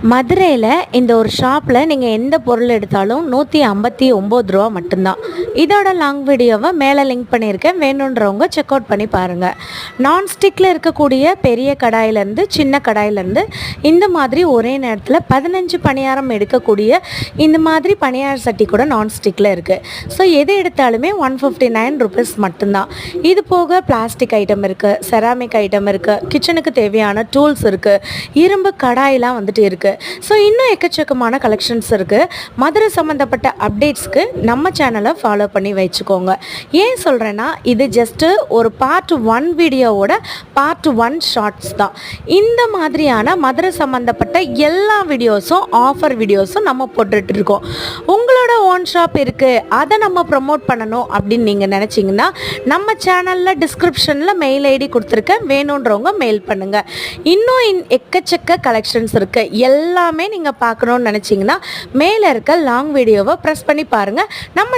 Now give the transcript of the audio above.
மதுரையில் இந்த ஒரு ஷாப்பில் நீங்கள் எந்த பொருள் எடுத்தாலும் 159 ரூபா மட்டும்தான். இதோட லாங் வீடியோவை மேலே லிங்க் பண்ணியிருக்கேன், வேணுன்றவங்க செக் அவுட் பண்ணி பாருங்கள். நான்ஸ்டிக்கில் இருக்கக்கூடிய பெரிய கடாயிலேருந்து சின்ன கடாயிலேருந்து இந்த மாதிரி ஒரே நேரத்தில் 15 பணியாரம் எடுக்கக்கூடிய இந்த மாதிரி பணியார சட்டி கூட நான்ஸ்டிக்கில் இருக்குது. ஸோ எது எடுத்தாலுமே 159 ருபீஸ் மட்டும்தான். இது போக பிளாஸ்டிக் ஐட்டம் இருக்குது, செராமிக் ஐட்டம் இருக்குது, கிச்சனுக்கு தேவையான டூல்ஸ் இருக்குது, இரும்பு கடாயெலாம் வந்துட்டு இருக்குது. ஸோ இன்னும் எக்கச்சக்கமான கலெக்ஷன்ஸ் இருக்குது. மதுரை சம்மந்தப்பட்ட அப்டேட்ஸ்க்கு நம்ம சேனலை ஃபாலோ பண்ணி வச்சுக்கோங்க. ஏன் சொல்கிறேன்னா, இது ஜஸ்ட்டு ஒரு பார்ட் 1 வீடியோவோட பார்ட் 1 ஷார்ட்ஸ் தான். இந்த மாதிரியான மதுரை சம்மந்தப்பட்ட எல்லா வீடியோஸும் ஆஃபர் வீடியோஸும் நம்ம போட்டுட்ருக்கோம். உங்களோட ஓன் ஷாப் இருக்குது, அதை நம்ம ப்ரமோட் பண்ணணும் அப்படின்னு நீங்கள் நினச்சிங்கன்னா நம்ம சேனலில் டிஸ்கிரிப்ஷனில் மெயில் ஐடி கொடுத்துருக்கேன், வேணுன்றவங்க மெயில் பண்ணுங்கள். இன்னும் எக்கச்சக்க கலெக்ஷன்ஸ் இருக்குது. எல்லாமே நீங்கள் பார்க்கணுன்னு நினச்சிங்கன்னா மேலே இருக்க லாங் வீடியோவை ப்ரெஸ் பண்ணி பாருங்கள். நம்ம